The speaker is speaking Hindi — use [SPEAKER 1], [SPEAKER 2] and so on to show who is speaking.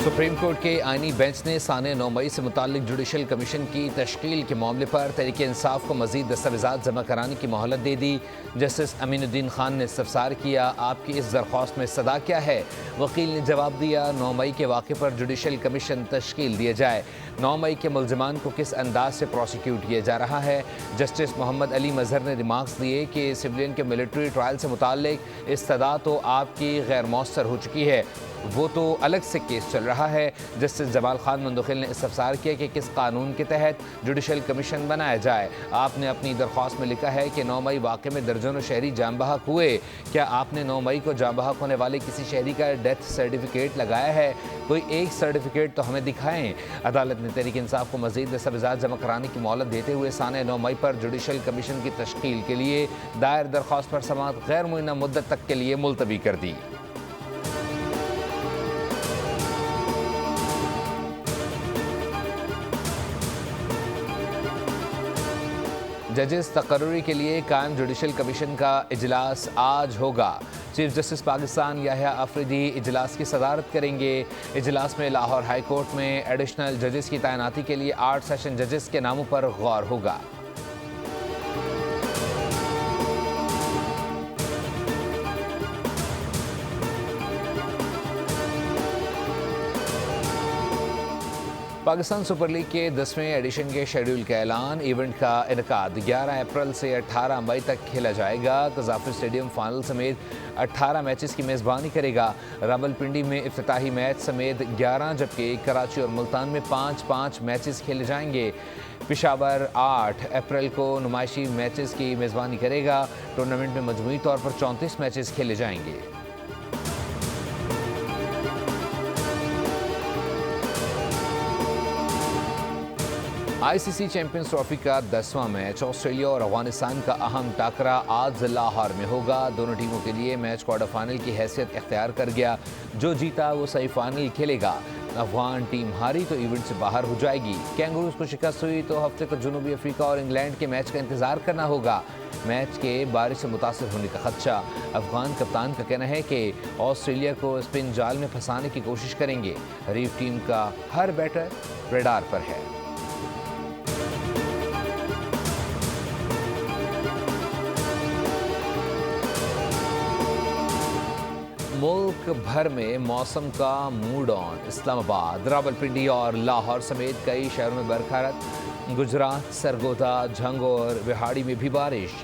[SPEAKER 1] सुप्रीम कोर्ट के आईनी बेंच ने साने 9 मई से मुतालिक जुडिशल कमीशन की तश्कील के मामले पर तहरीक इंसाफ को मजीद दस्तावेज़ात जमा कराने की मोहलत दे दी। जस्टिस अमीनुद्दीन खान ने इस्तफसार किया, आपकी इस दरख्वास्त में सदा क्या है? वकील ने जवाब दिया, 9 मई के वाक़े पर जुडिशल कमीशन तश्कील दिया जाए। 9 मई के मुलजमान को किस अंदाज से प्रोसिक्यूट किया जा रहा है? जस्टिस मोहम्मद अली मजहर ने रिमार्क्स दिए कि सिविलियन के मिलिट्री ट्रायल से मुताल्लिक इस्तदा तो आपकी गैर मौसर हो चुकी है, वो तो अलग से केस चल रहा है। जस्टिस जमाल खान मंदखिल ने इस्तफसार किया कि किस कानून के तहत जुडिशल कमीशन बनाया जाए। आपने अपनी दरख्वास्त में लिखा है कि 9 मई वाक़े में दर्जनों शहरी जाम बहक हुए। क्या आपने 9 मई को जाम बहक होने वाले किसी शहरी का डेथ सर्टिफिकेट लगाया है? कोई एक सर्टिफिकेट तो हमें दिखाएं। अदालत ने तहरीक इंसाफ को मजीद दस्तावेज़ात जमा कराने की मोहलत देते हुए साने 9 मई पर जुडिशल कमीशन की तश्कील के लिए दायर दरख्वास्त पर समाअत गैर मुअय्यना मुद्दत तक के लिए मुलतवी कर दी। जजेस तकर्री के लिए कायम जुडिशल कमीशन का इजलास आज होगा। चीफ जस्टिस पाकिस्तान याह्या अफरीदी इजलास की सदारत करेंगे। इजलास में लाहौर हाई कोर्ट में एडिशनल जजेस की तैनाती के लिए 8 सेशन जजेस के नामों पर गौर होगा। पाकिस्तान सुपर लीग के 10वें एडिशन के शेड्यूल का ऐलान। इवेंट का इनकाद 11 अप्रैल से 18 मई तक खेला जाएगा। कज़ाफ़ी स्टेडियम फाइनल समेत 18 मैचेस की मेज़बानी करेगा। रावलपिंडी में इफ्तिताही मैच समेत 11 जबकि कराची और मुल्तान में 5-5 मैचेस खेले जाएंगे। पेशावर 8 अप्रैल को नुमाइशी मैचेस की मेज़बानी करेगा। टूर्नामेंट में मजमूई तौर पर 34 मैचेस खेले जाएंगे। ICC चैंपियंस ट्रॉफी का 10वां मैच ऑस्ट्रेलिया और अफगानिस्तान का अहम टाकरा आज लाहौर में होगा। दोनों टीमों के लिए मैच क्वार्टर फाइनल की हैसियत इख्तियार कर गया। जो जीता वो सेमीफाइनल खेलेगा। अफगान टीम हारी तो इवेंट से बाहर हो जाएगी। कैंगरूज को शिकस्त हुई तो हफ्ते को जनूबी अफ्रीका और इंग्लैंड के मैच का इंतजार करना होगा। मैच के बारिश से मुतासर होने का खदशा। अफगान कप्तान का कहना है कि ऑस्ट्रेलिया को स्पिन जाल में फंसाने की कोशिश करेंगे। हरीफ टीम का हर बैटर रेडार पर है। मुल्क भर में मौसम का मूड ऑन। इस्लामाबाद, रावलपिंडी और लाहौर समेत कई शहरों में बरखा। गुजरात, सरगोदा, झंग और विहाड़ी में भी बारिश।